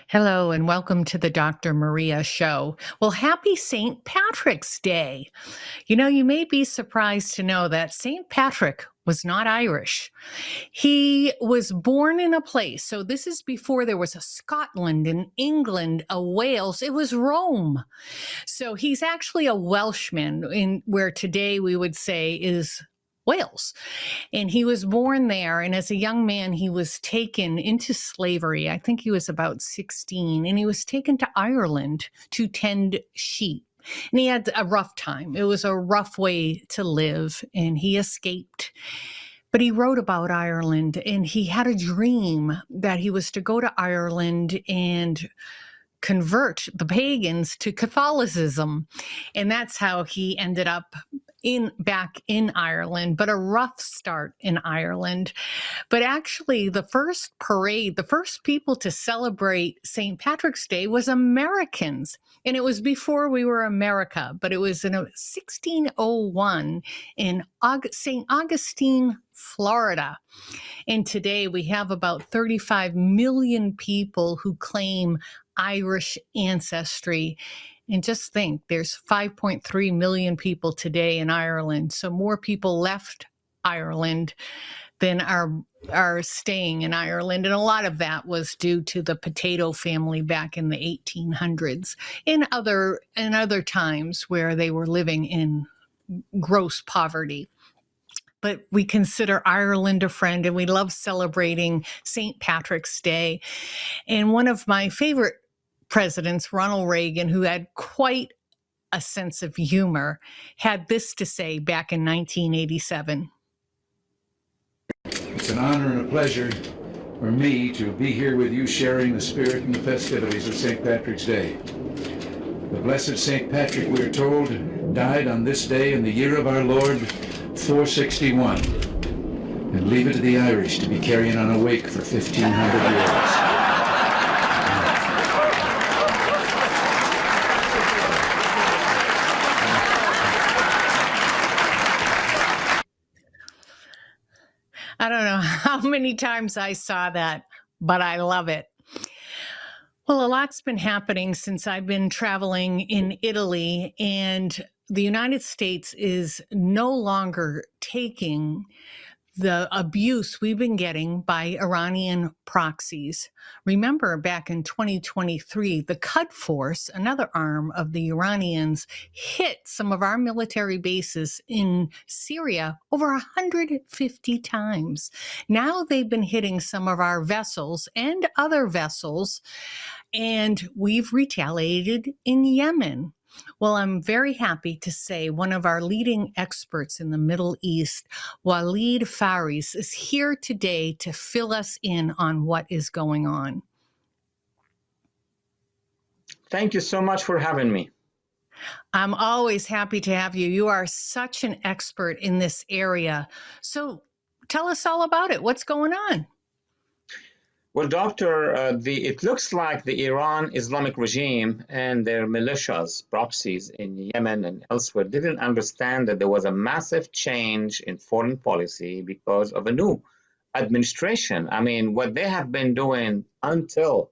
Hello, and welcome to the Dr. Maria Show. Well, happy St. Patrick's Day. You may be surprised to know that St. Patrick was not Irish. He was born in a place, so this is before there was a Scotland, an England, a Wales. It was Rome. So he's actually a Welshman, in where today we would say is Wales. And he was born there. And as a young man, he was taken into slavery. I think he was about 16. And he was taken to Ireland to tend sheep. And he had a rough time. It was a rough way to live. And he escaped. But he wrote about Ireland. And he had a dream that he was to go to Ireland and convert the pagans to Catholicism. And that's how he ended up back in Ireland, but a rough start in Ireland. But actually, the first parade, the first people to celebrate St. Patrick's Day was Americans. And it was before we were America, but it was in 1601 in St. Augustine, Florida. And today we have about 35 million people who claim Irish ancestry. And just think, there's 5.3 million people today in Ireland. So more people left Ireland than are staying in Ireland. And a lot of that was due to the potato family back in the 1800s and other times where they were living in gross poverty. But we consider Ireland a friend, and we love celebrating St. Patrick's Day. And one of my favorite presidents, Ronald Reagan, who had quite a sense of humor, had this to say back in 1987. It's an honor and a pleasure for me to be here with you sharing the spirit and the festivities of St. Patrick's Day. The blessed St. Patrick, we are told, died on this day in the year of our Lord, 461. And leave it to the Irish to be carrying on a wake for 1,500 years. I don't know how many times I saw that, but I love it. Well, a lot's been happening since I've been traveling in Italy, and the United States is no longer taking the abuse we've been getting by Iranian proxies. Remember, back in 2023, the Quds Force, another arm of the Iranians, hit some of our military bases in Syria over 150 times. Now they've been hitting some of our vessels and other vessels, and we've retaliated in Yemen. Well, I'm very happy to say one of our leading experts in the Middle East, Walid Faris, is here today to fill us in on what is going on. Thank you so much for having me. I'm always happy to have you. You are such an expert in this area. So tell us all about it. What's going on? Well, Doctor, it looks like the Iran Islamic regime and their militias, proxies in Yemen and elsewhere didn't understand that there was a massive change in foreign policy because of a new administration. I mean, what they have been doing until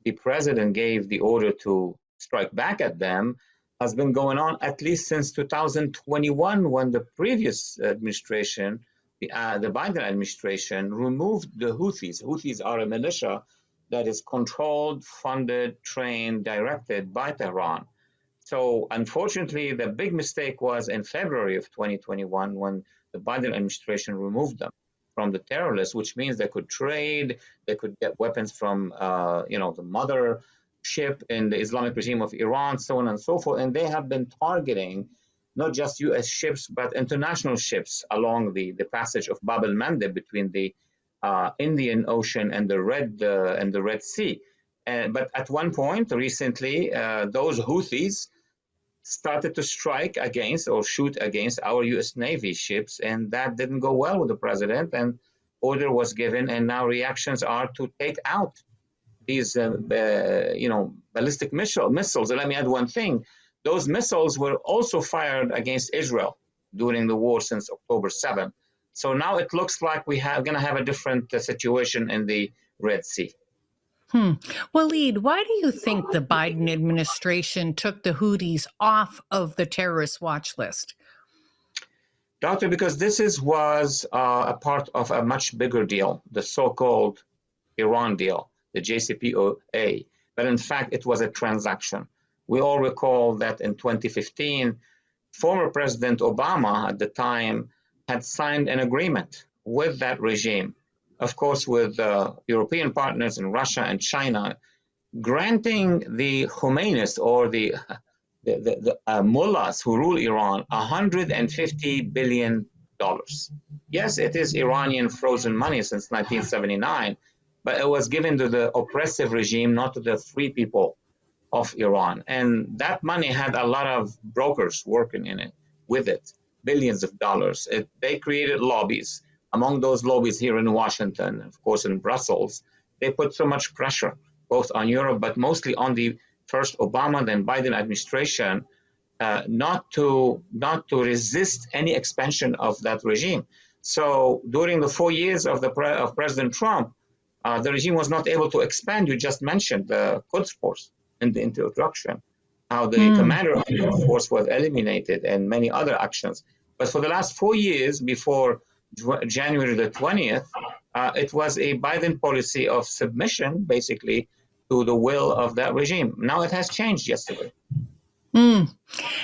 the president gave the order to strike back at them has been going on at least since 2021, when the previous administration, the Biden administration, removed the Houthis. Houthis are a militia that is controlled, funded, trained, directed by Tehran. So unfortunately, the big mistake was in February of 2021 when the Biden administration removed them from the terror list, which means they could trade, they could get weapons from the mother ship in the Islamic regime of Iran, so on and so forth. And they have been targeting not just U.S. ships, but international ships along the passage of Bab el-Mandeb between the Indian Ocean and the Red Sea. But at one point recently, those Houthis started to strike against or shoot against our U.S. Navy ships, and that didn't go well with the president. And order was given, and now reactions are to take out these ballistic missiles. And let me add one thing. Those missiles were also fired against Israel during the war since October 7th. So now it looks like we are going to have a different situation in the Red Sea. Hmm. Waleed, why do you think the Biden administration took the Houthis off of the terrorist watch list? Doctor, because was a part of a much bigger deal, the so-called Iran deal, the JCPOA. But in fact, it was a transaction. We all recall that in 2015, former President Obama at the time had signed an agreement with that regime, of course, with European partners in Russia and China, granting the Khomeinists or the mullahs who rule Iran $150 billion. Yes, it is Iranian frozen money since 1979, but it was given to the oppressive regime, not to the free people of Iran. And that money had a lot of brokers working in it with it, billions of dollars. They created lobbies. Among those lobbies here in Washington, of course in Brussels, they put so much pressure both on Europe, but mostly on the first Obama, then Biden administration, not to resist any expansion of that regime. So during the 4 years of President Trump, the regime was not able to expand. You just mentioned the Quds Force in the introduction, how the commander of the Quds Force was eliminated and many other actions. But for the last 4 years, before January the 20th, it was a Biden policy of submission, basically, to the will of that regime. Now it has changed yesterday.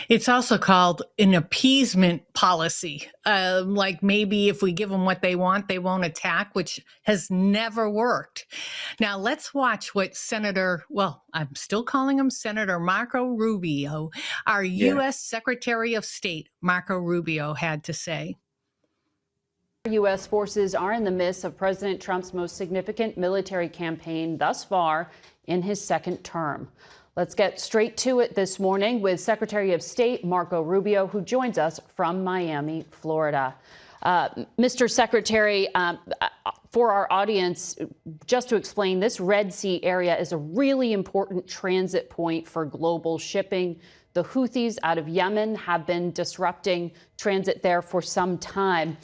It's also called an appeasement policy. Like maybe if we give them what they want, they won't attack, which has never worked. Now let's watch what I'm still calling him Senator Marco Rubio, our U.S. Secretary of State, Marco Rubio, had to say. U.S. forces are in the midst of President Trump's most significant military campaign thus far in his second term. Let's get straight to it this morning with Secretary of State Marco Rubio, who joins us from Miami, Florida. Mr. Secretary, for our audience, just to explain, this Red Sea area is a really important transit point for global shipping. The Houthis out of Yemen have been disrupting transit there for some time.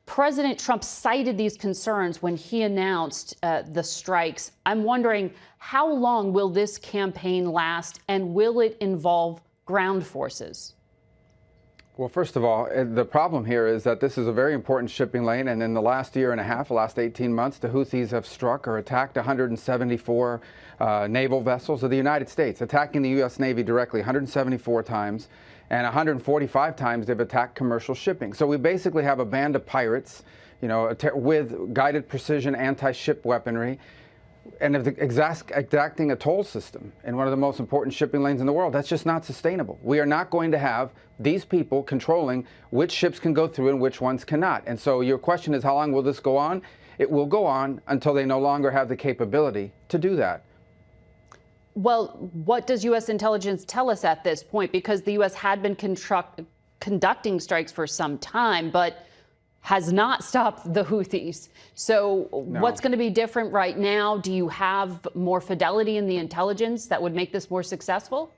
President Trump cited these concerns when he announced the strikes. I'm wondering, how long will this campaign last, and will it involve ground forces? Well, first of all, the problem here is that this is a very important shipping lane, and in the last year and a half, the last 18 months, the Houthis have struck or attacked 174 naval vessels of the United States, attacking the U.S. Navy directly 174 times. And 145 times they've attacked commercial shipping. So we basically have a band of pirates, with guided precision anti-ship weaponry, and exacting a toll system in one of the most important shipping lanes in the world. That's just not sustainable. We are not going to have these people controlling which ships can go through and which ones cannot. And so your question is, how long will this go on? It will go on until they no longer have the capability to do that. Well, what does U.S. intelligence tell us at this point? Because the U.S. had been conducting strikes for some time, but has not stopped the Houthis. So what's going to be different right now? Do you have more fidelity in the intelligence that would make this more successful?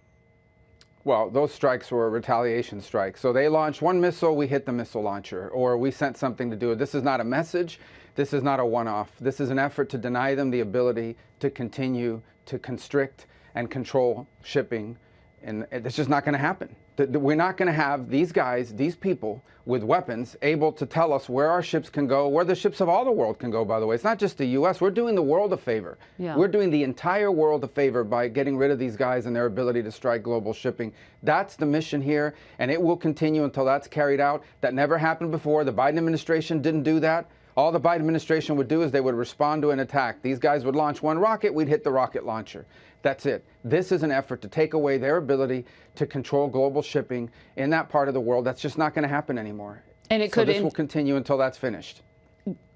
Well, those strikes were retaliation strikes. So they launched one missile, we hit the missile launcher, or we sent something to do it. This is not a message. This is not a one-off. This is an effort to deny them the ability to continue to constrict and control shipping. And it's just not going to happen. We're not going to have these guys, these people with weapons, able to tell us where our ships can go, where the ships of all the world can go, by the way. It's not just the U.S. We're doing the world a favor. Yeah. We're doing the entire world a favor by getting rid of these guys and their ability to strike global shipping. That's the mission here, and it will continue until that's carried out. That never happened before. The Biden administration didn't do that. All the Biden administration would do is they would respond to an attack. These guys would launch one rocket, we'd hit the rocket launcher. That's it. This is an effort to take away their ability to control global shipping in that part of the world. That's just not going to happen anymore. And this will continue until that's finished.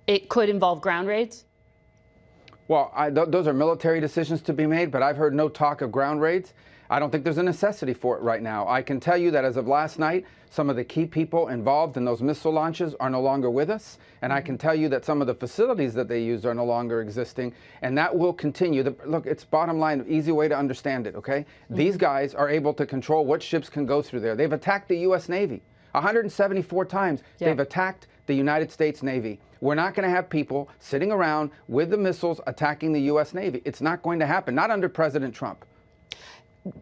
It could involve ground raids? Well, those are military decisions to be made, but I've heard no talk of ground raids. I don't think there's a necessity for it right now. I can tell you that as of last night, some of the key people involved in those missile launches are no longer with us. And I can tell you that some of the facilities that they used are no longer existing. And that will continue. Look, it's bottom line, easy way to understand it, okay? These guys are able to control what ships can go through there. They've attacked the U.S. Navy 174 times. They've attacked the United States Navy. We're not going to have people sitting around with the missiles attacking the U.S. Navy. It's not going to happen, not under President Trump.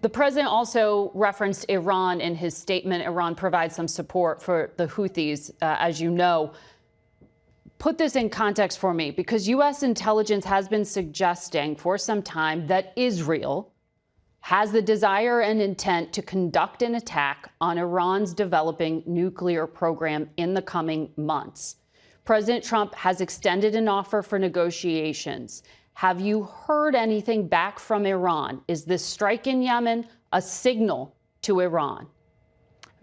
The president also referenced Iran in his statement. Iran provides some support for the Houthis, as you know. Put this in context for me, because U.S. intelligence has been suggesting for some time that Israel has the desire and intent to conduct an attack on Iran's developing nuclear program in the coming months. President Trump has extended an offer for negotiations. Have you heard anything back from Iran? Is this strike in Yemen a signal to Iran?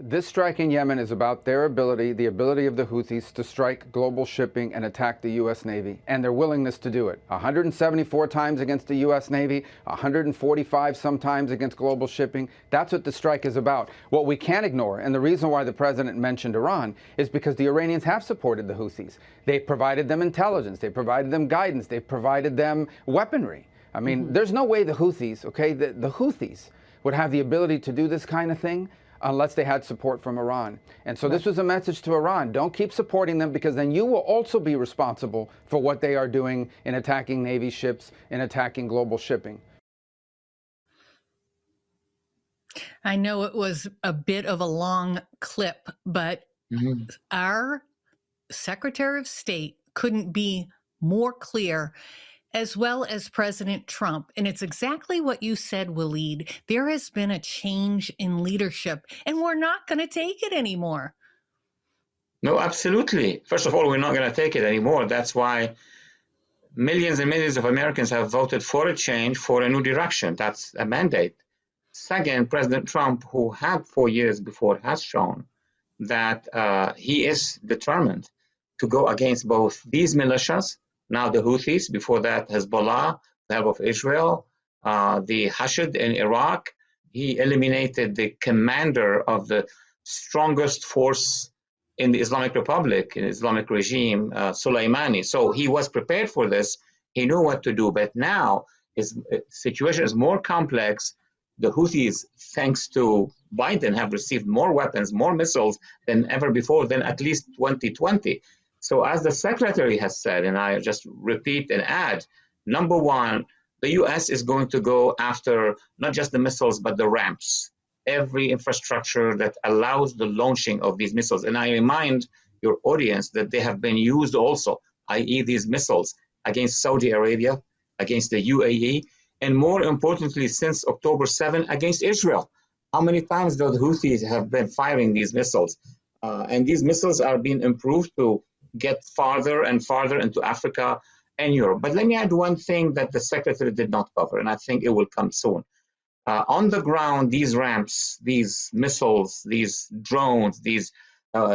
This strike in Yemen is about their ability, the ability of the Houthis to strike global shipping and attack the U.S. Navy, and their willingness to do it. 174 times against the U.S. Navy, 145 sometimes against global shipping. That's what the strike is about. What we can't ignore, and the reason why the president mentioned Iran, is because the Iranians have supported the Houthis. They provided them intelligence, they provided them guidance, they provided them weaponry. I mean, there's no way the Houthis, the Houthis would have the ability to do this kind of thing unless they had support from Iran. And so this was a message to Iran. Don't keep supporting them, because then you will also be responsible for what they are doing in attacking Navy ships, in attacking global shipping. I know it was a bit of a long clip, but our Secretary of State couldn't be more clear, as well as President Trump. And it's exactly what you said, Waleed. There has been a change in leadership, and we're not going to take it anymore. No, absolutely. First of all, we're not going to take it anymore. That's why millions and millions of Americans have voted for a change, for a new direction. That's a mandate. Second, President Trump, who had 4 years before, has shown that he is determined to go against both these militias, now the Houthis, before that Hezbollah, the help of Israel, the Hashd in Iraq. He eliminated the commander of the strongest force in the Islamic Republic, in the Islamic regime, Soleimani. So he was prepared for this. He knew what to do. But now his situation is more complex. The Houthis, thanks to Biden, have received more weapons, more missiles than ever before, than at least 2020. So as the secretary has said, and I just repeat and add, number one, the U.S. is going to go after not just the missiles, but the ramps, every infrastructure that allows the launching of these missiles. And I remind your audience that they have been used also, i.e. these missiles, against Saudi Arabia, against the UAE, and more importantly, since October 7, against Israel. How many times the Houthis have been firing these missiles? And these missiles are being improved to get farther and farther into Africa and Europe. But let me add one thing that the secretary did not cover, and I think it will come soon. On the ground, these ramps, these missiles, these drones, these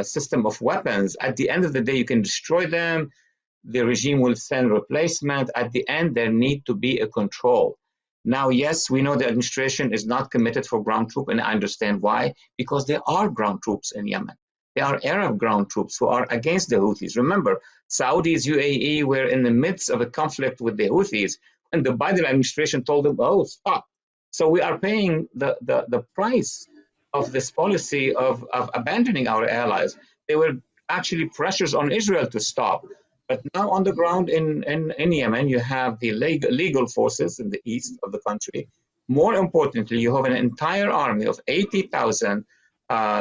system of weapons, at the end of the day, you can destroy them. The regime will send replacement. At the end, there need to be a control. Now, yes, we know the administration is not committed for ground troops, and I understand why, because there are ground troops in Yemen. They are Arab ground troops who are against the Houthis. Remember, Saudis, UAE were in the midst of a conflict with the Houthis, and the Biden administration told them, oh, stop. So we are paying the price of this policy of abandoning our allies. There were actually pressures on Israel to stop. But now on the ground in Yemen, you have the legal forces in the east of the country. More importantly, you have an entire army of 80,000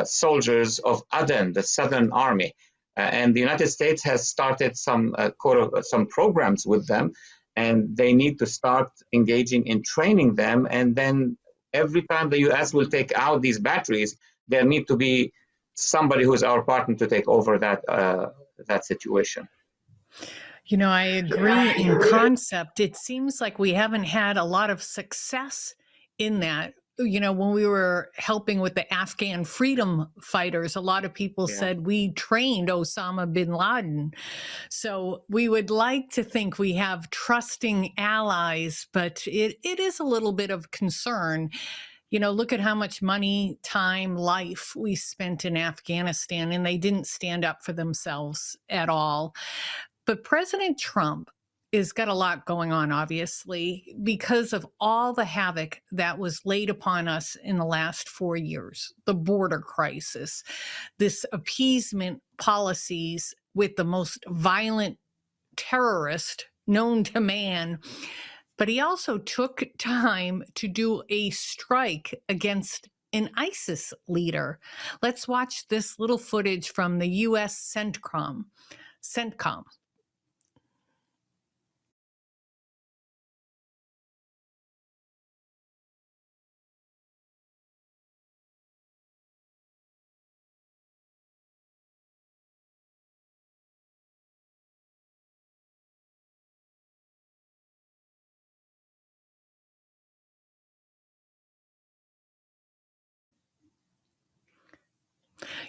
soldiers of Aden, the Southern Army. And the United States has started some programs with them, and they need to start engaging in training them. And then every time the U.S. will take out these batteries, there need to be somebody who is our partner to take over that situation. You know, I agree in concept. It seems like we haven't had a lot of success in that. You know, when we were helping with the Afghan freedom fighters, a lot of people said we trained Osama bin Laden. So we would like to think we have trusting allies, but it is a little bit of concern. You know, look at how much money, time, life we spent in Afghanistan, and they didn't stand up for themselves at all. But President Trump has got a lot going on, obviously, because of all the havoc that was laid upon us in the last 4 years, the border crisis, this appeasement policies with the most violent terrorist known to man, but he also took time to do a strike against an ISIS leader. Let's watch this little footage from the U.S. CENTCOM.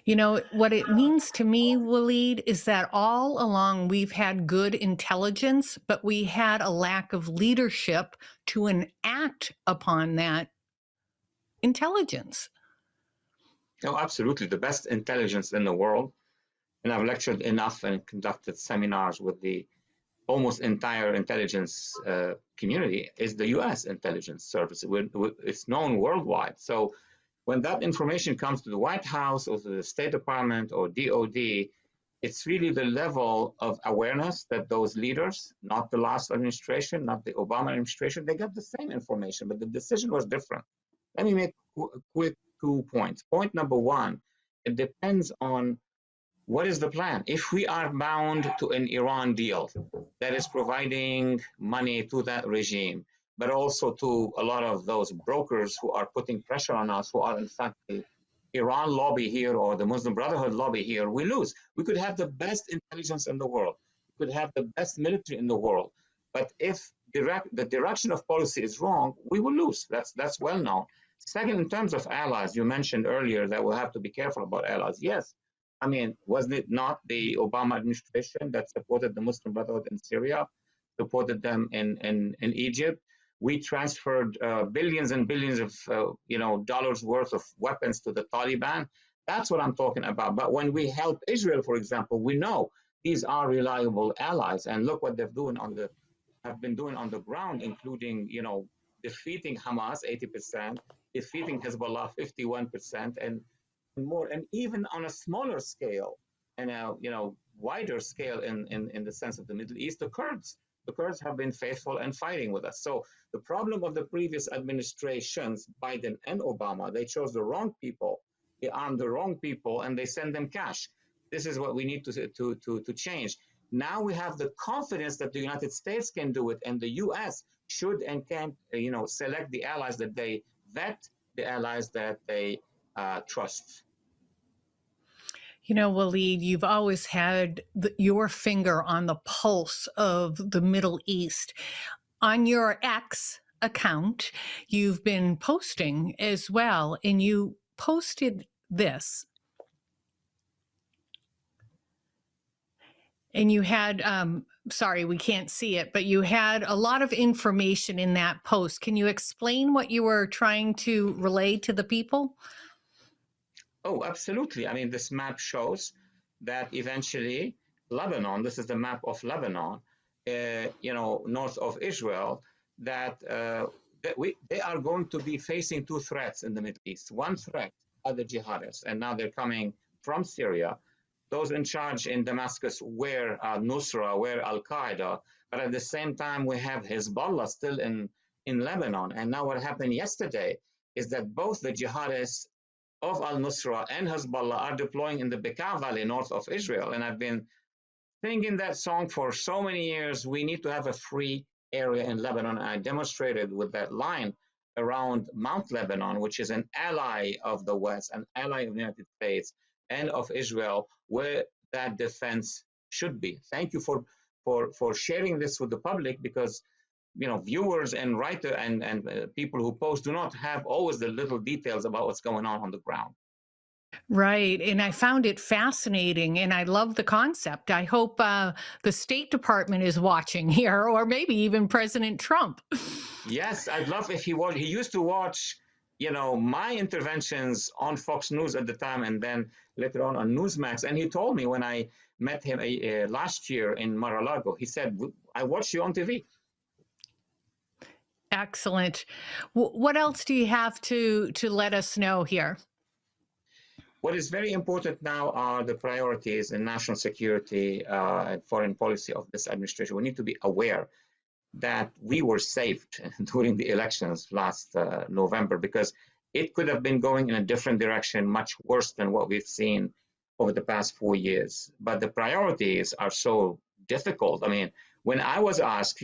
You know, what it means to me, Waleed, is that all along we've had good intelligence, but we had a lack of leadership to enact upon that intelligence. No, absolutely. The best intelligence in the world. And I've lectured enough and conducted seminars with the almost entire intelligence community is the US intelligence service. It's known worldwide. So when that information comes to the White House or to the State Department or DOD, it's really the level of awareness that those leaders, not the last administration, not the Obama administration, they got the same information, but the decision was different. Let me make quick 2 points. Point number one, it depends on what is the plan? If we are bound to an Iran deal that is providing money to that regime, but also to a lot of those brokers who are putting pressure on us, who are in fact the Iran lobby here or the Muslim Brotherhood lobby here, we lose. We could have the best intelligence in the world. We could have the best military in the world. But if the direction of policy is wrong, we will lose. That's well known. Second, in terms of allies, you mentioned earlier that we'll have to be careful about allies. Yes. I mean, wasn't it not the Obama administration that supported the Muslim Brotherhood in Syria, supported them in Egypt? We transferred billions and billions of dollars worth of weapons to the Taliban. That's what I'm talking about. But when we help Israel, for example, we know these are reliable allies, and look what have been doing on the ground, including defeating Hamas 80%, defeating Hezbollah 51%, and more, and even on a smaller scale and a wider scale in the sense of the Middle East, the Kurds have been faithful and fighting with us. So the problem of the previous administrations, Biden and Obama, they chose the wrong people, they armed the wrong people, and they send them cash. This is what we need to change. Now we have the confidence that the United States can do it, and the U.S. should and can select the allies that they vet, the allies that they trust. You know, Waleed, you've always had your finger on the pulse of the Middle East. On your X account, you've been posting as well, and you posted this. And you had, sorry, we can't see it, but you had a lot of information in that post. Can you explain what you were trying to relay to the people? Oh, absolutely. I mean, this map shows that eventually Lebanon, this is the map of Lebanon, north of Israel, that they are going to be facing two threats in the Middle East. One threat are the jihadists, and now they're coming from Syria. Those in charge in Damascus were Nusra, were Al-Qaeda, but at the same time, we have Hezbollah still in Lebanon. And now what happened yesterday is that both the jihadists of al-Nusra and Hezbollah are deploying in the Bekaa Valley north of Israel. And I've been singing that song for so many years. We need to have a free area in Lebanon. And I demonstrated with that line around Mount Lebanon, which is an ally of the West, an ally of the United States and of Israel, where that defense should be. Thank you for sharing this with the public, because viewers and writers and people who post do not have always the little details about what's going on the ground. Right. And I found it fascinating, and I love the concept. I hope the State Department is watching here, or maybe even President Trump. Yes, I'd love if he used to watch, my interventions on Fox News at the time, and then later on Newsmax. And he told me when I met him last year in Mar-a-Lago, he said, I watched you on TV. Excellent. What else do you have to let us know here? what is very important now are the priorities in national security and foreign policy of this administration. We need to be aware that we were saved during the elections last November, because it could have been going in a different direction, much worse than what we've seen over the past 4 years. But the priorities are so difficult. I mean, when I was asked,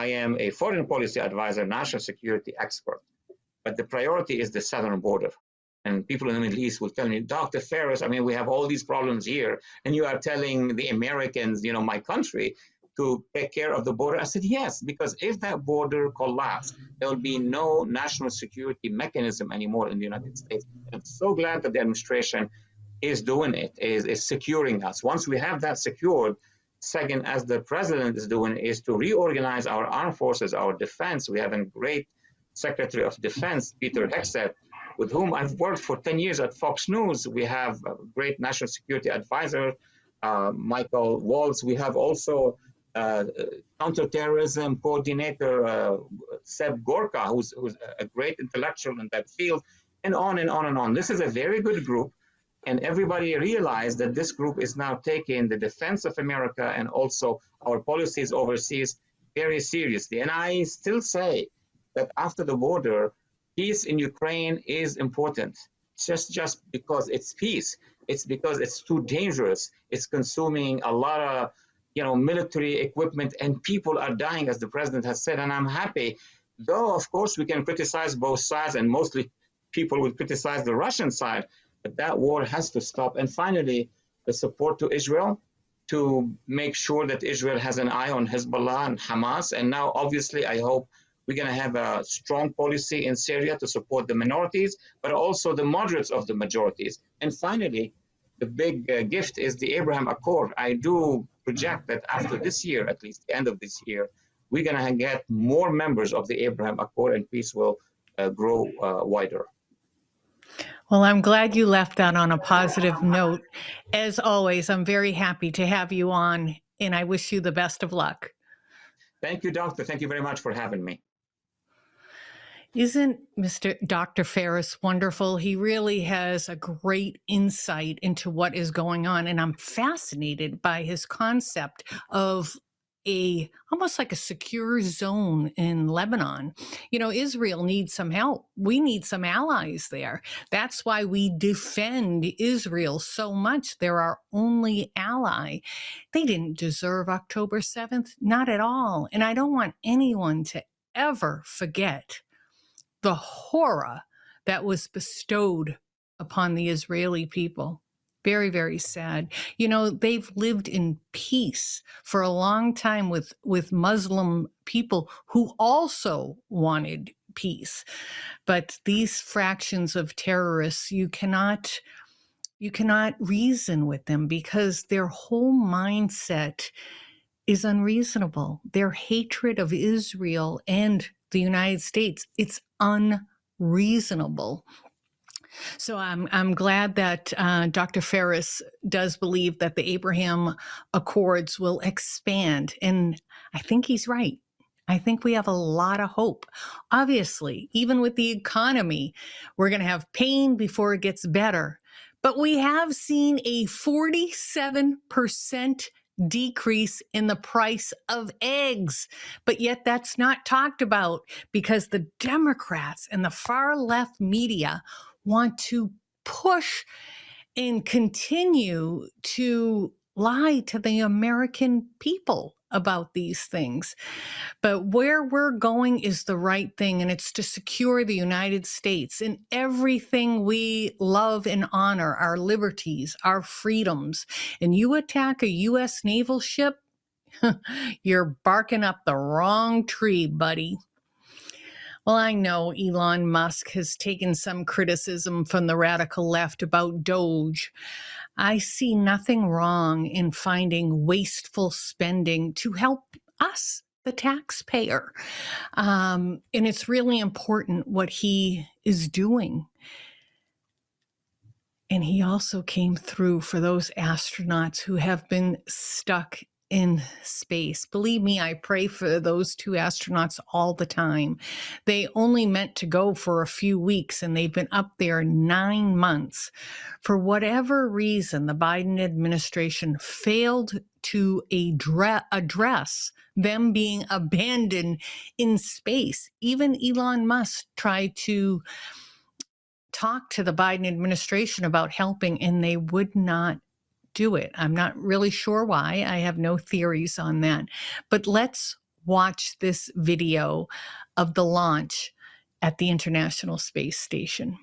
I am a foreign policy advisor, national security expert, but the priority is the southern border. And people in the Middle East will tell me, Dr. Ferris, I mean, we have all these problems here, and you are telling the Americans, my country, to take care of the border. I said, yes, because if that border collapsed, there will be no national security mechanism anymore in the United States. I'm so glad that the administration is doing it, is securing us. Once we have that secured, second, as the president is doing, is to reorganize our armed forces, our defense. We have a great Secretary of Defense, Peter Hegseth, with whom I've worked for 10 years at Fox News. We have a great national security advisor, Michael Waltz. We have also counterterrorism coordinator, Seb Gorka, who's a great intellectual in that field, and on and on and on. This is a very good group, and everybody realized that this group is now taking the defense of America and also our policies overseas very seriously. And I still say that after the border, peace in Ukraine is important. It's just because it's peace. It's because it's too dangerous. It's consuming a lot of military equipment, and people are dying, as the president has said, and I'm happy. Though, of course, we can criticize both sides, and mostly people will criticize the Russian side, but that war has to stop. And finally, the support to Israel, to make sure that Israel has an eye on Hezbollah and Hamas. And now, obviously, I hope we're going to have a strong policy in Syria to support the minorities, but also the moderates of the majorities. And finally, the big gift is the Abraham Accord. I do project that after this year, at least the end of this year, we're going to get more members of the Abraham Accord, and peace will grow wider. Well, I'm glad you left that on a positive note. As always, I'm very happy to have you on, and I wish you the best of luck. Thank you, Doctor. Thank you very much for having me. Isn't Dr. Ferris wonderful? He really has a great insight into what is going on. And I'm fascinated by his concept of almost like a secure zone in Lebanon. Israel needs some help. We need some allies there. That's why we defend Israel so much. They're our only ally. They didn't deserve October 7th, not at all. And I don't want anyone to ever forget the horror that was bestowed upon the Israeli people. Very, very sad. They've lived in peace for a long time with Muslim people who also wanted peace. But these fractions of terrorists, you cannot reason with them, because their whole mindset is unreasonable. Their hatred of Israel and the United States, it's unreasonable. So I'm glad that Dr. Ferris does believe that the Abraham Accords will expand. And I think he's right. I think we have a lot of hope. Obviously, even with the economy, we're going to have pain before it gets better. But we have seen a 47% decrease in the price of eggs. But yet that's not talked about, because the Democrats and the far left media want to push and continue to lie to the American people about these things. But where we're going is the right thing, and it's to secure the United States and everything we love and honor, our liberties, our freedoms. And you attack a U.S. naval ship, you're barking up the wrong tree, buddy. Well, I know Elon Musk has taken some criticism from the radical left about Doge. I see nothing wrong in finding wasteful spending to help us, the taxpayer. And it's really important what he is doing. And he also came through for those astronauts who have been stuck in space. Believe me, I pray for those two astronauts all the time. They only meant to go for a few weeks and they've been up there 9 months. For whatever reason, the Biden administration failed to address them being abandoned in space. Even Elon Musk tried to talk to the Biden administration about helping, and they would not do it. I'm not really sure why. I have no theories on that. But let's watch this video of the launch at the International Space Station.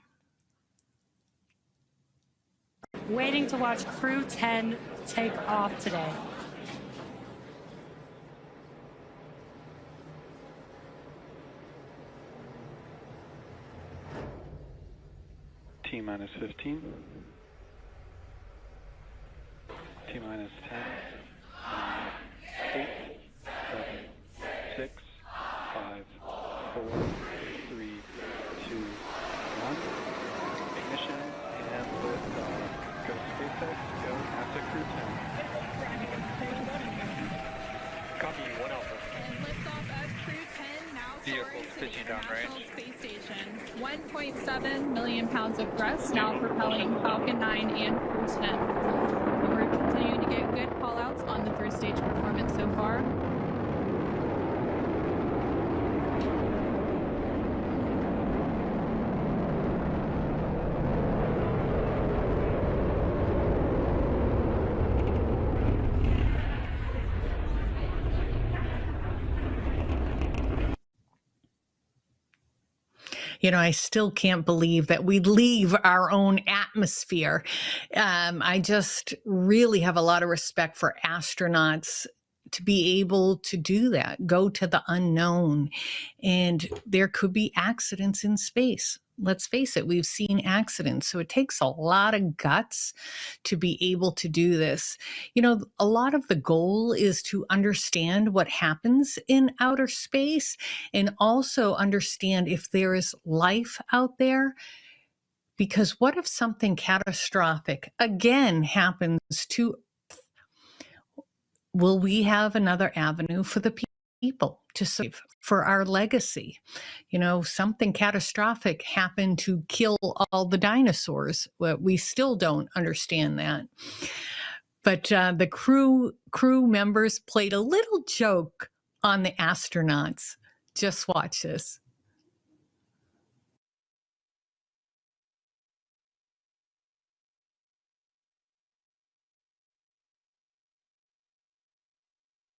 Waiting to watch Crew 10 take off today. T-minus 15. T-minus 10. 8, 7, 6, 5, 4, 3, 2, 1. Ignition and liftoff. Go SpaceX, go NASA Crew 10. Copy, 1 Alpha. And liftoff at Crew 10, now Vehicle soaring to the pitching down International range. Space Station. 1.7 million pounds of thrust now propelling Falcon 9 and Crew 10. And we're continuing to get good call-outs on the first stage performance so far. You know, I still can't believe that we leave our own atmosphere. I just really have a lot of respect for astronauts to be able to do that, go to the unknown. And there could be accidents in space. Let's face it, we've seen accidents. So it takes a lot of guts to be able to do this. You know, a lot of the goal is to understand what happens in outer space and also understand if there is life out there. Because what if something catastrophic again happens to Earth? Will we have another avenue for the people to save, for our legacy? You know, something catastrophic happened to kill all the dinosaurs. Well, we still don't understand that. But the crew members played a little joke on the astronauts. Just watch this.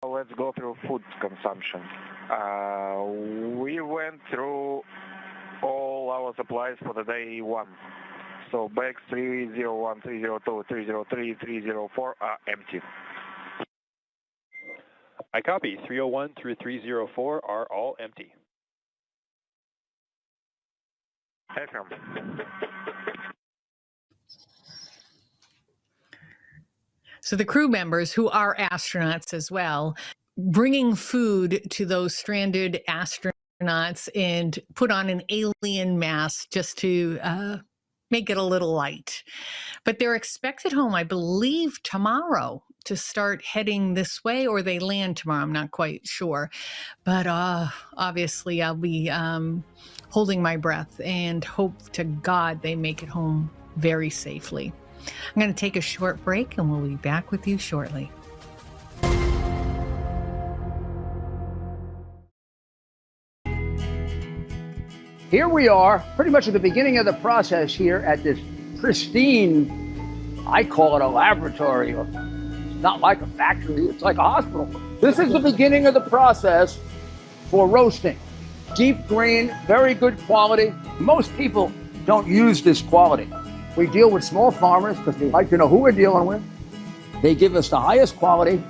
Let's go through food consumption. We went through all our supplies for the day 1. So bags 301, 302, 303, 304 are empty. I copy. 301 through 304 are all empty. FM. So the crew members, who are astronauts as well, bringing food to those stranded astronauts and put on an alien mask just to make it a little light. But they're expected home, I believe, tomorrow to start heading this way, or they land tomorrow. I'm not quite sure. But obviously, I'll be holding my breath and hope to God they make it home very safely. I'm going to take a short break and we'll be back with you shortly. Here we are, pretty much at the beginning of the process here at this pristine, I call it a laboratory. It's not like a factory, it's like a hospital. This is the beginning of the process for roasting. Deep grain, very good quality. Most people don't use this quality. We deal with small farmers because we like to know who we're dealing with. They give us the highest quality,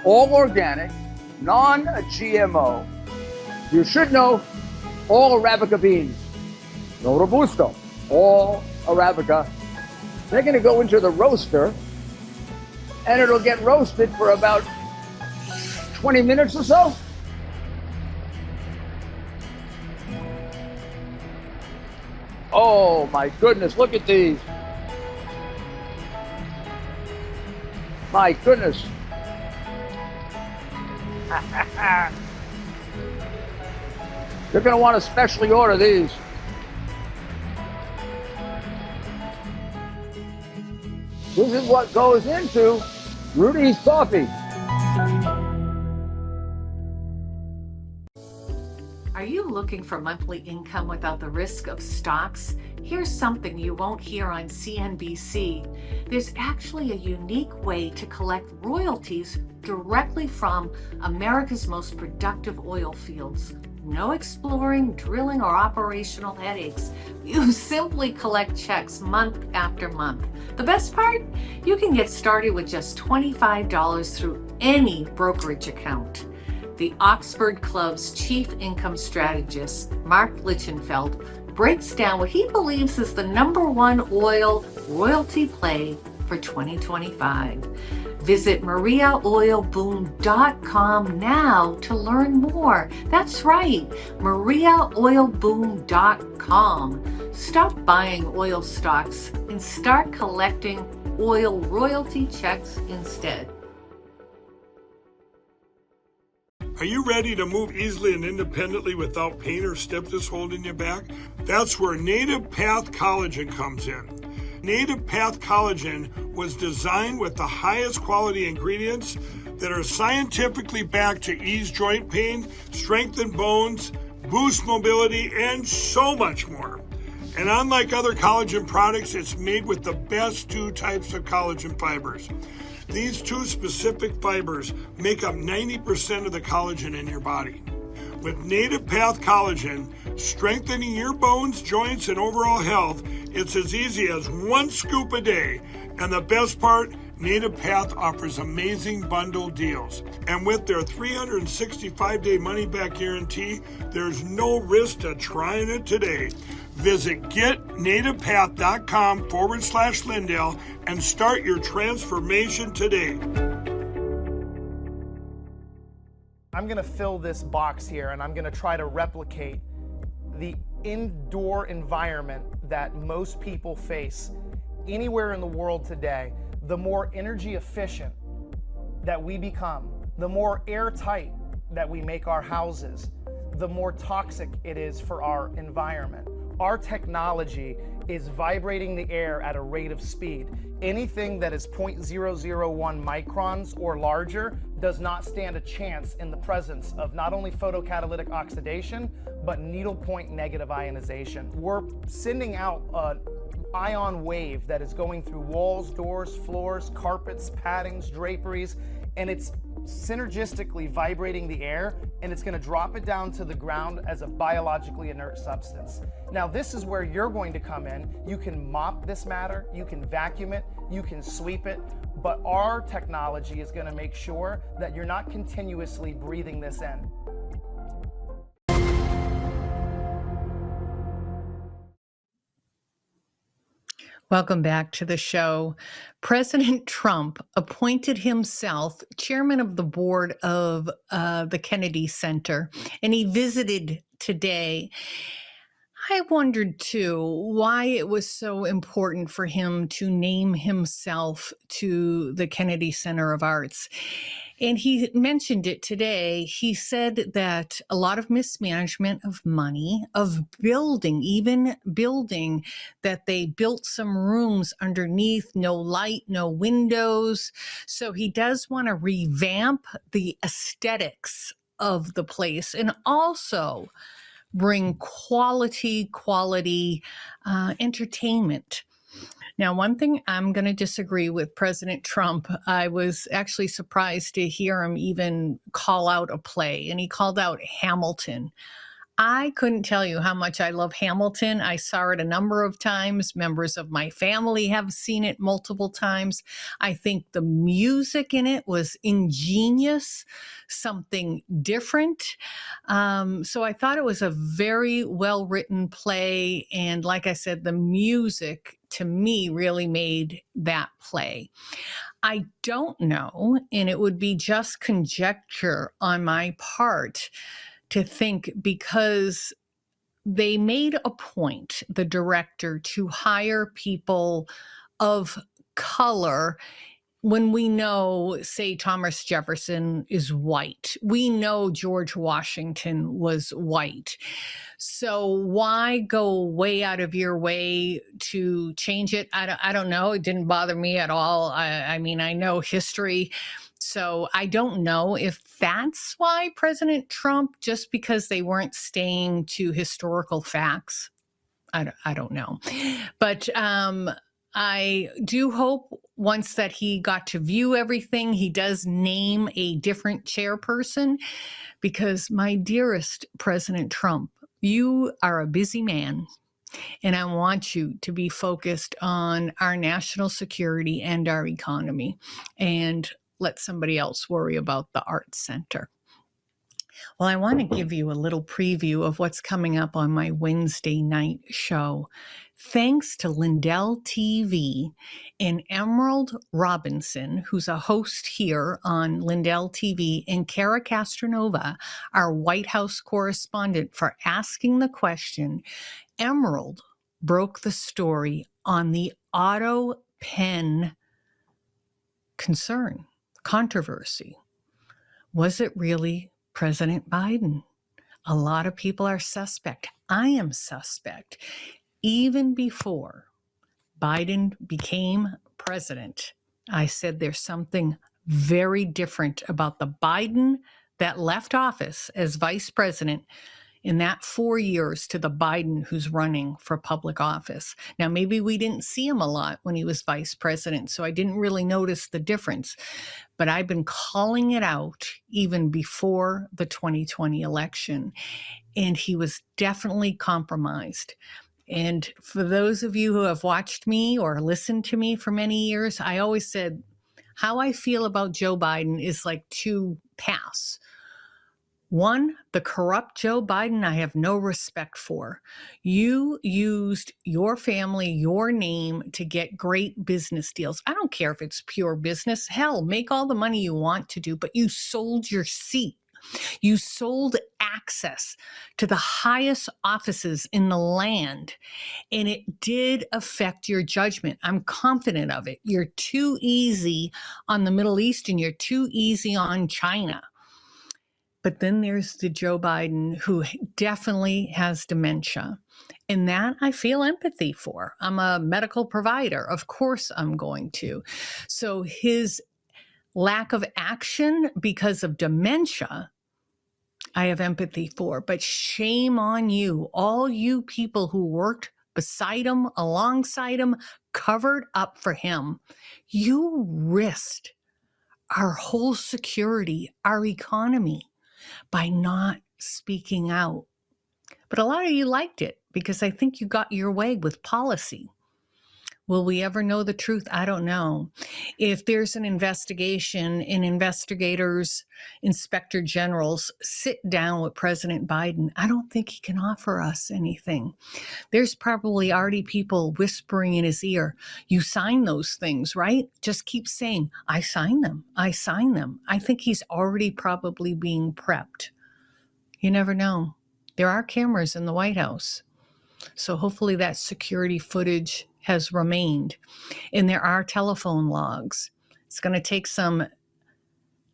all organic, non-GMO. You should know all Arabica beans, no Robusto, all Arabica. They're going to go into the roaster and it'll get roasted for about 20 minutes or so. Oh my goodness, look at these. My goodness. You're going to want to specially order these. This is what goes into Rudy's coffee. Are you looking for monthly income without the risk of stocks? Here's something you won't hear on CNBC. There's actually a unique way to collect royalties directly from America's most productive oil fields. No exploring, drilling, or operational headaches. You simply collect checks month after month. The best part? You can get started with just $25 through any brokerage account. The Oxford Club's chief income strategist, Mark Lichtenfeld, breaks down what he believes is the #1 oil royalty play for 2025. Visit mariaoilboom.com now to learn more. That's right, mariaoilboom.com. Stop buying oil stocks and start collecting oil royalty checks instead. Are you ready to move easily and independently without pain or stiffness holding you back? That's where Native Path Collagen comes in. Native Path Collagen was designed with the highest quality ingredients that are scientifically backed to ease joint pain, strengthen bones, boost mobility, and so much more. And unlike other collagen products, it's made with the best 2 types of collagen fibers. These 2 specific fibers make up 90% of the collagen in your body. With Native Path Collagen, strengthening your bones, joints, and overall health, it's as easy as 1 scoop a day. And the best part, Native Path offers amazing bundle deals. And with their 365-day money-back guarantee, there's no risk to trying it today. Visit getnativepath.com/Lindell and start your transformation today. I'm going to fill this box here and I'm going to try to replicate the indoor environment that most people face anywhere in the world today. The more energy efficient that we become, the more airtight that we make our houses, the more toxic it is for our environment. Our technology is vibrating the air at a rate of speed. Anything that is 0.001 microns or larger does not stand a chance in the presence of not only photocatalytic oxidation, but needlepoint negative ionization. We're sending out an ion wave that is going through walls, doors, floors, carpets, paddings, draperies, and it's synergistically vibrating the air, and it's going to drop it down to the ground as a biologically inert substance. Now, this is where you're going to come in. You can mop this matter, you can vacuum it, you can sweep it, but our technology is going to make sure that you're not continuously breathing this in. Welcome back to the show. President Trump appointed himself chairman of the board of the Kennedy Center, and he visited today. I wondered too why it was so important for him to name himself to the Kennedy Center of Arts. And he mentioned it today. He said that a lot of mismanagement of money, of building, even building, that they built some rooms underneath, no light, no windows. So he does want to revamp the aesthetics of the place and also bring quality entertainment. Now, one thing I'm going to disagree with President Trump. I was actually surprised to hear him even call out a play, and he called out Hamilton. I couldn't tell you how much I love Hamilton. I saw it a number of times. Members of my family have seen it multiple times. I think the music in it was ingenious, something different. So I thought it was a very well-written play. And like I said, the music to me really made that play. I don't know, and it would be just conjecture on my part to think, because they made a point, the director, to hire people of color when we know, say, Thomas Jefferson is white, we know George Washington was white. So why go way out of your way to change it? I don't know. It didn't bother me at all. I mean, I know history. So I don't know if that's why President Trump, just because they weren't staying to historical facts. I don't know. But I do hope once that he got to view everything, he does name a different chairperson, because my dearest President Trump, you are a busy man, and I want you to be focused on our national security and our economy, and let somebody else worry about the Arts Center. Well, I want to give you a little preview of what's coming up on my Wednesday night show. Thanks to Lindell TV and Emerald Robinson, who's a host here on Lindell TV, and Kara Castronova, our White House correspondent, for asking the question. Emerald broke the story on the auto pen controversy. Was it really President Biden? A lot of people are suspect. I am suspect. Even before Biden became president, I said there's something very different about the Biden that left office as vice president in that 4 years to the Biden who's running for public office. Now, maybe we didn't see him a lot when he was vice president, so I didn't really notice the difference. But I've been calling it out even before the 2020 election, and he was definitely compromised. And for those of you who have watched me or listened to me for many years, I always said how I feel about Joe Biden is like two paths. One, the corrupt Joe Biden, I have no respect for. You used your family, your name to get great business deals. I don't care if it's pure business. Hell, make all the money you want to do, but you sold your seat. You sold access to the highest offices in the land, and it did affect your judgment. I'm confident of it. You're too easy on the Middle East, and you're too easy on China. But then there's the Joe Biden who definitely has dementia. And that I feel empathy for. I'm a medical provider. Of course I'm going to. So his lack of action because of dementia, I have empathy for. But shame on you, all you people who worked beside him, alongside him, covered up for him. You risked our whole security, our economy, by not speaking out. But a lot of you liked it because I think you got your way with policy. Will we ever know the truth? I don't know. If there's an investigation and investigators, inspector generals sit down with President Biden, I don't think he can offer us anything. There's probably already people whispering in his ear, you sign those things, right? Just keep saying, I sign them. I sign them. I think he's already probably being prepped. You never know. There are cameras in the White House. So hopefully that security footage has remained. And there are telephone logs. It's going to take some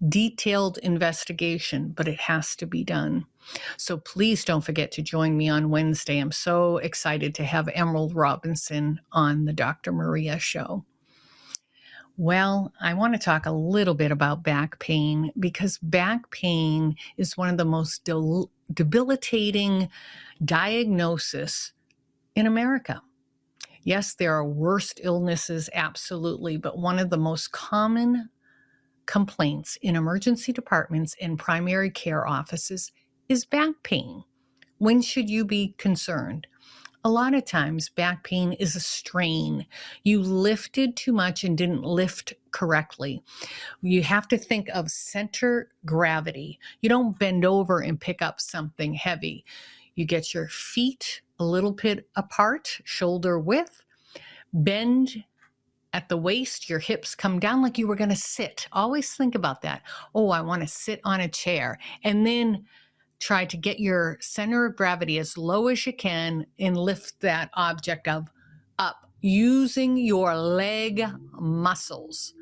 detailed investigation, but it has to be done. So please don't forget to join me on Wednesday. I'm so excited to have Emerald Robinson on the Dr. Maria Show. Well, I want to talk a little bit about back pain, because back pain is one of the most debilitating diagnoses in America. Yes, there are worse illnesses, absolutely, but one of the most common complaints in emergency departments and primary care offices is back pain. When should you be concerned? A lot of times back pain is a strain. You lifted too much and didn't lift correctly. You have to think of center gravity. You don't bend over and pick up something heavy. You get your feet a little bit apart, shoulder width, bend at the waist, your hips come down like you were going to sit. Always think about that. Oh, I want to sit on a chair. And then try to get your center of gravity as low as you can and lift that object up using your leg muscles.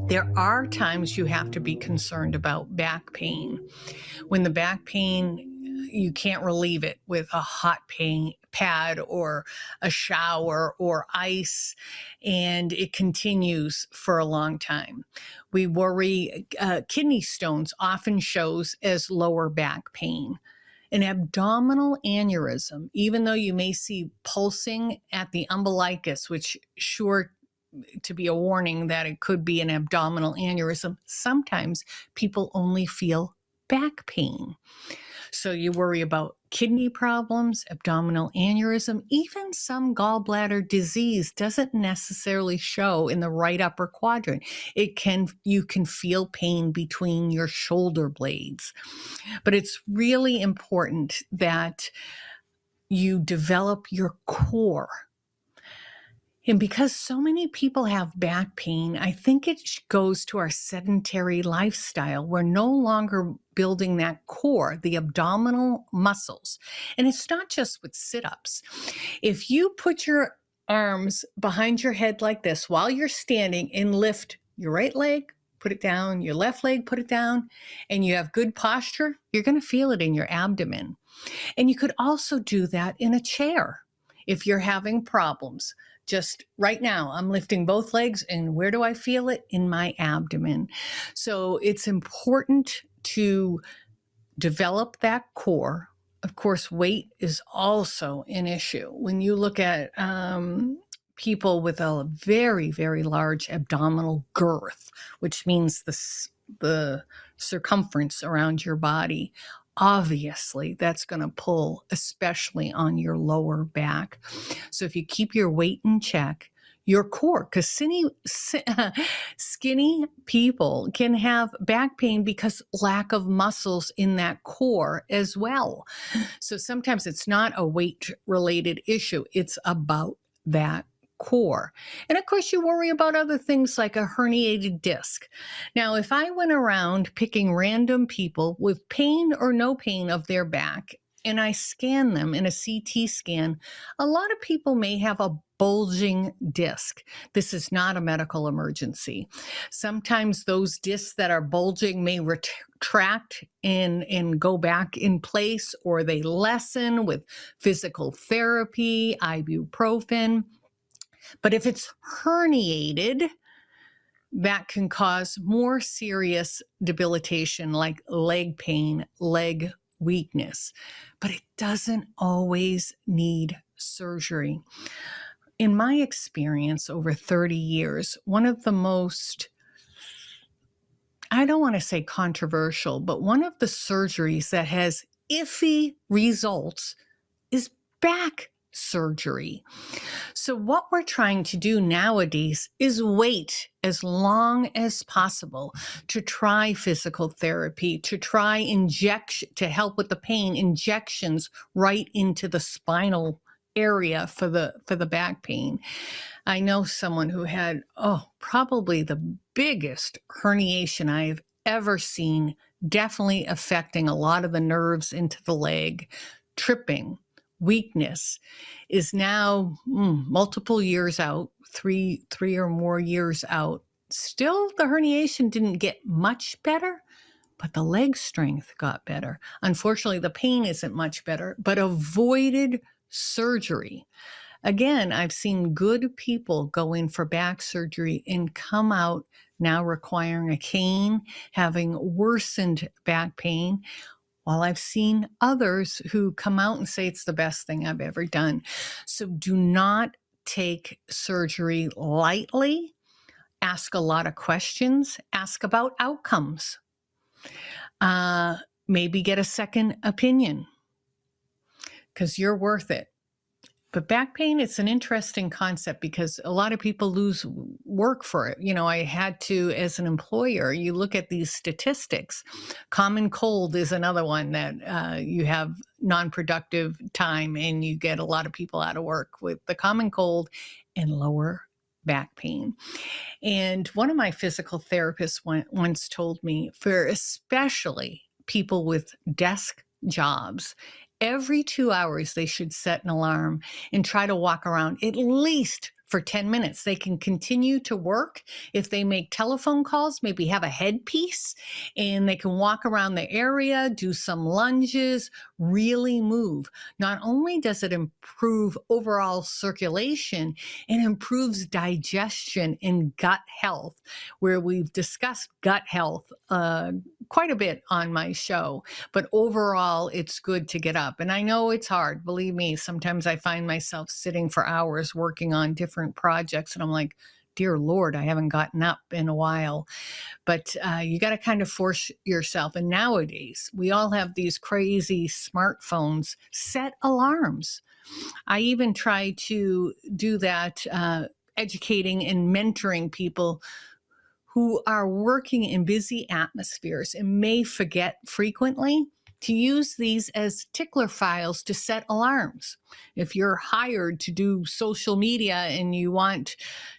There are times you have to be concerned about back pain. When the back pain, you can't relieve it with a hot pain pad or a shower or ice, and it continues for a long time. We worry, kidney stones often shows as lower back pain. An abdominal aneurysm, even though you may see pulsing at the umbilicus, which sure to be a warning that it could be an abdominal aneurysm, sometimes people only feel back pain. So you worry about kidney problems, abdominal aneurysm, even some gallbladder disease doesn't necessarily show in the right upper quadrant. You can feel pain between your shoulder blades. But it's really important that you develop your core. And because so many people have back pain, I think it goes to our sedentary lifestyle. We're no longer building that core, the abdominal muscles. And it's not just with sit-ups. If you put your arms behind your head like this while you're standing and lift your right leg, put it down, your left leg, put it down, and you have good posture, you're going to feel it in your abdomen. And you could also do that in a chair if you're having problems. Just right now, I'm lifting both legs, and where do I feel it? In my abdomen. So it's important to develop that core. Of course, weight is also an issue. When you look at people with a very, very large abdominal girth, which means the circumference around your body, obviously that's going to pull, especially on your lower back. So if you keep your weight in check, your core, because skinny people can have back pain because lack of muscles in that core as well. So sometimes it's not a weight related issue. It's about that core. And of course, you worry about other things like a herniated disc. Now, if I went around picking random people with pain or no pain of their back, and I scan them in a CT scan, a lot of people may have a bulging disc. This is not a medical emergency. Sometimes those discs that are bulging may retract and go back in place, or they lessen with physical therapy, ibuprofen. But if it's herniated, that can cause more serious debilitation like leg pain, leg weakness. But it doesn't always need surgery. In my experience over 30 years, one of the most, I don't want to say controversial, but one of the surgeries that has iffy results is back surgery. So what we're trying to do nowadays is wait as long as possible to try physical therapy, to try injection, to help with the pain, injections right into the spinal area for the back pain. I know someone who had, probably the biggest herniation I've ever seen, definitely affecting a lot of the nerves into the leg, tripping, weakness, is now multiple years out, three or more years out. Still, the herniation didn't get much better, but the leg strength got better. Unfortunately, the pain isn't much better, but avoided surgery. Again, I've seen good people go in for back surgery and come out now requiring a cane, having worsened back pain, while I've seen others who come out and say it's the best thing I've ever done. So do not take surgery lightly. Ask a lot of questions. Ask about outcomes. Maybe get a second opinion because you're worth it. But back pain, it's an interesting concept because a lot of people lose work for it. You know, I had to, as an employer, you look at these statistics. Common cold is another one that you have non-productive time and you get a lot of people out of work with the common cold and lower back pain. And one of my physical therapists once told me, for especially people with desk jobs, every 2 hours, they should set an alarm and try to walk around at least for 10 minutes. They can continue to work if they make telephone calls, maybe have a headpiece, and they can walk around the area, do some lunges, really move. Not only does it improve overall circulation, it improves digestion and gut health, where we've discussed gut health quite a bit on my show. But overall, it's good to get up. And I know it's hard. Believe me, sometimes I find myself sitting for hours working on different projects, and I'm like, dear Lord, I haven't gotten up in a while. But you got to kind of force yourself. And nowadays, we all have these crazy smartphones. Set alarms. I even try to do that, educating and mentoring people who are working in busy atmospheres and may forget frequently, to use these as tickler files to set alarms. If you're hired to do social media and you want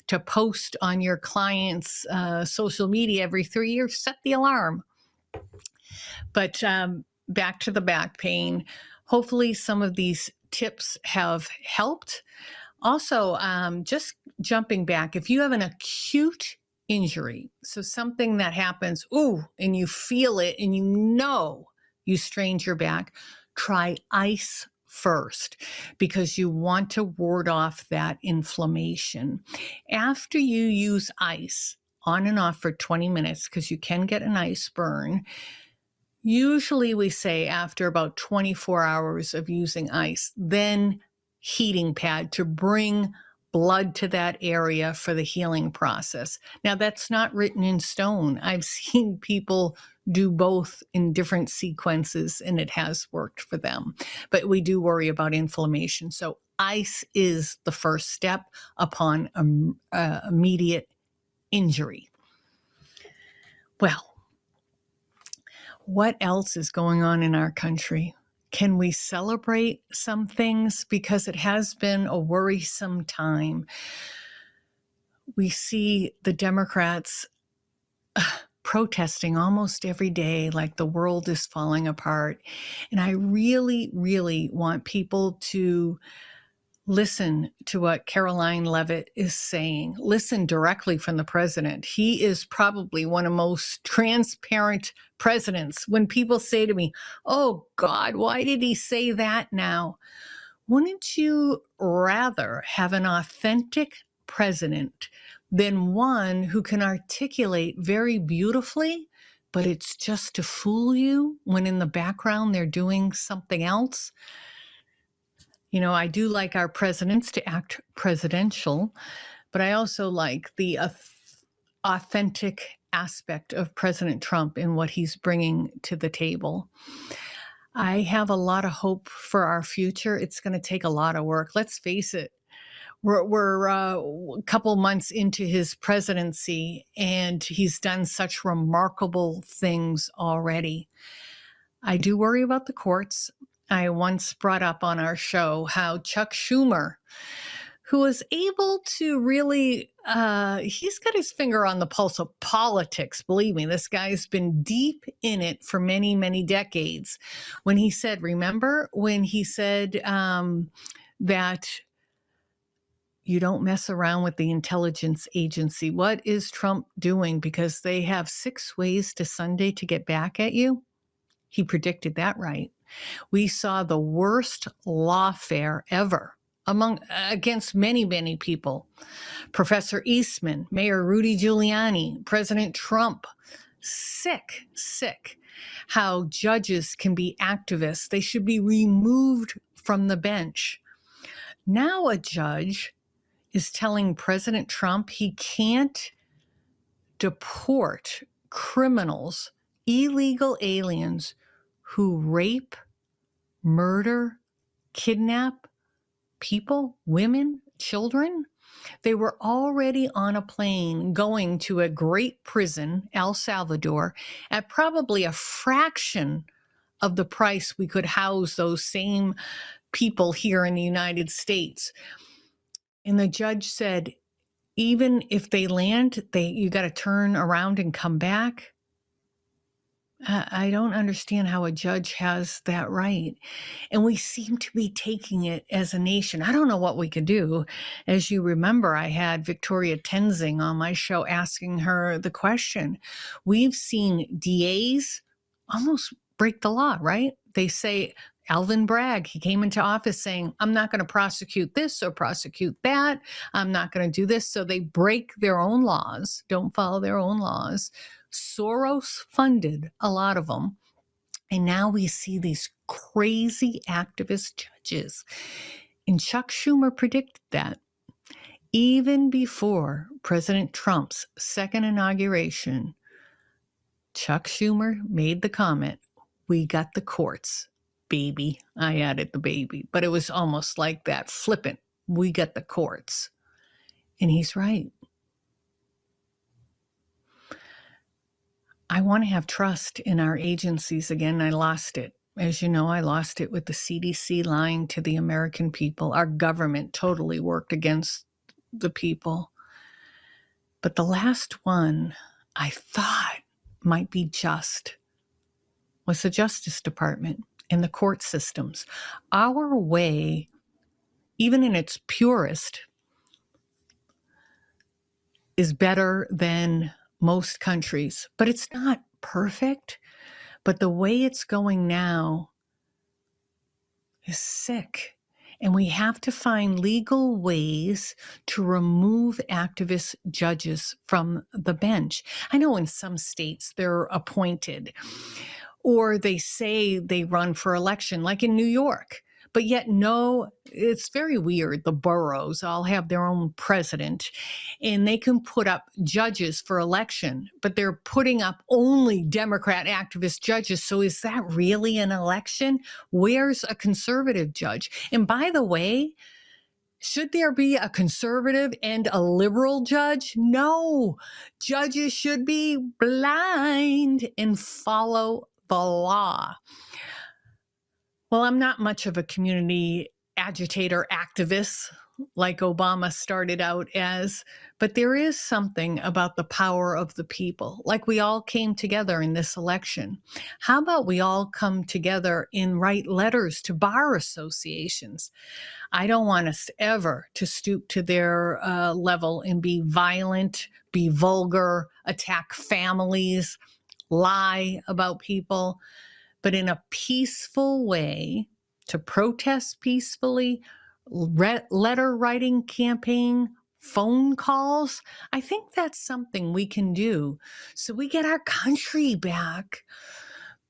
to post on your client's social media every 3 years, set the alarm. But back to the back pain. Hopefully some of these tips have helped. Also, just jumping back, if you have an acute injury, so something that happens, and you feel it and you know you strained your back, try ice first, because you want to ward off that inflammation. After you use ice on and off for 20 minutes, because you can get an ice burn, usually we say after about 24 hours of using ice, then heating pad to bring blood to that area for the healing process. Now, that's not written in stone. I've seen people do both in different sequences, and it has worked for them. But we do worry about inflammation. So ice is the first step upon immediate injury. Well, what else is going on in our country? Can we celebrate some things? Because it has been a worrisome time. We see the Democrats protesting almost every day like the world is falling apart. And I really, really want people to listen to what Caroline Leavitt is saying. Listen directly from the president. He is probably one of the most transparent presidents. When people say to me, oh God, why did he say that now? Wouldn't you rather have an authentic president than one who can articulate very beautifully, but it's just to fool you when in the background they're doing something else? You know, I do like our presidents to act presidential, but I also like the authentic aspect of President Trump and what he's bringing to the table. I have a lot of hope for our future. It's going to take a lot of work. Let's face it. We're a couple months into his presidency, and he's done such remarkable things already. I do worry about the courts. I once brought up on our show how Chuck Schumer, who was able to really, he's got his finger on the pulse of politics. Believe me, this guy's been deep in it for many, many decades. When he said, remember when he said that you don't mess around with the intelligence agency? What is Trump doing? Because they have 6 ways to Sunday to get back at you. He predicted that right. We saw the worst lawfare ever against many, many people. Professor Eastman, Mayor Rudy Giuliani, President Trump. Sick. How judges can be activists. They should be removed from the bench. Now a judge is telling President Trump he can't deport criminals, illegal aliens who rape, murder, kidnap people, women, children. They were already on a plane going to a great prison, El Salvador, at probably a fraction of the price we could house those same people here in the United States. And the judge said, even if they land, you got to turn around and come back. I don't understand how a judge has that right. And we seem to be taking it as a nation. I don't know what we could do. As you remember, I had Victoria Tenzing on my show asking her the question. We've seen DAs almost break the law, right? They say, Alvin Bragg, he came into office saying, I'm not going to prosecute this or prosecute that. I'm not going to do this. So they break their own laws, don't follow their own laws. Soros funded a lot of them. And now we see these crazy activist judges. And Chuck Schumer predicted that. Even before President Trump's second inauguration, Chuck Schumer made the comment, we got the courts, baby. I added the baby, but it was almost like that, flippant. We got the courts. And he's right. I want to have trust in our agencies again. I lost it. As you know, I lost it with the CDC lying to the American people. Our government totally worked against the people. But the last one I thought might be just was the Justice Department and the court systems. Our way, even in its purest, is better than most countries, but it's not perfect. But the way it's going now is sick. And we have to find legal ways to remove activist judges from the bench. I know in some states they're appointed, or they say they run for election, like in New York. But yet, no, it's very weird. The boroughs all have their own president, and they can put up judges for election, but they're putting up only Democrat activist judges. So is that really an election? Where's a conservative judge? And by the way, should there be a conservative and a liberal judge? No. Judges should be blind and follow the law. Well, I'm not much of a community agitator activist like Obama started out as, but there is something about the power of the people. Like we all came together in this election. How about we all come together and write letters to bar associations? I don't want us ever to stoop to their level and be violent, be vulgar, attack families, lie about people, but in a peaceful way, to protest peacefully, letter writing campaign, phone calls. I think that's something we can do so we get our country back.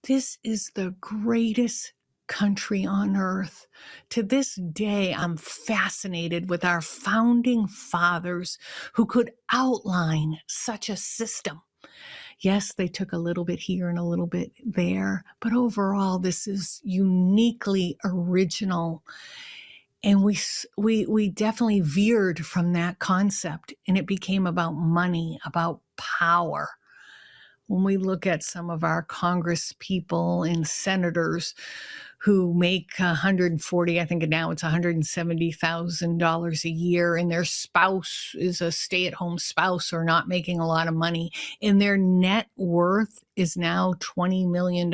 This is the greatest country on earth. To this day, I'm fascinated with our founding fathers who could outline such a system. Yes, they took a little bit here and a little bit there, but overall, this is uniquely original. And we definitely veered from that concept, and it became about money, about power. When we look at some of our Congress people and senators who make $140,000, I think now it's $170,000 a year, and their spouse is a stay-at-home spouse or not making a lot of money, and their net worth is now $20 million,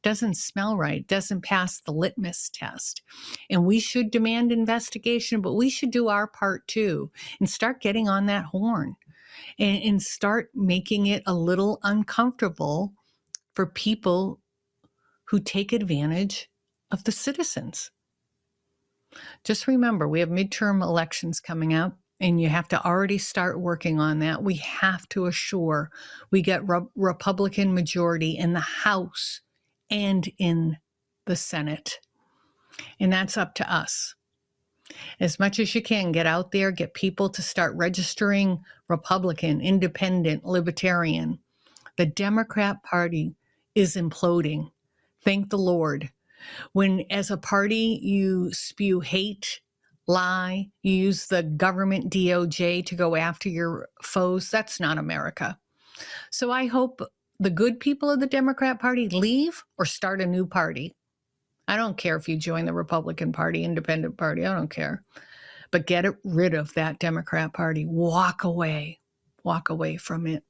doesn't smell right, doesn't pass the litmus test. And we should demand investigation, but we should do our part too and start getting on that horn and start making it a little uncomfortable for people who take advantage of the citizens. Just remember, we have midterm elections coming up, and you have to already start working on that. We have to assure we get Republican majority in the House and in the Senate. And that's up to us. As much as you can, get out there, get people to start registering Republican, Independent, Libertarian. The Democrat Party is imploding. Thank the Lord. When, as a party, you spew hate, lie, you use the government DOJ to go after your foes, that's not America. So I hope the good people of the Democrat Party leave or start a new party. I don't care if you join the Republican Party, Independent Party, I don't care. But get rid of that Democrat Party. Walk away from it.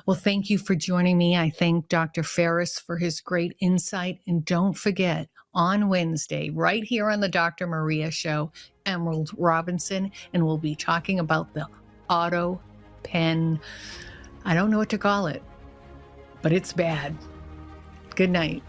Well, thank you for joining me. I thank Dr. Ferris for his great insight. And don't forget, on Wednesday, right here on the Dr. Maria Show, Emerald Robinson, and we'll be talking about the auto pen. I don't know what to call it, but it's bad. Good night.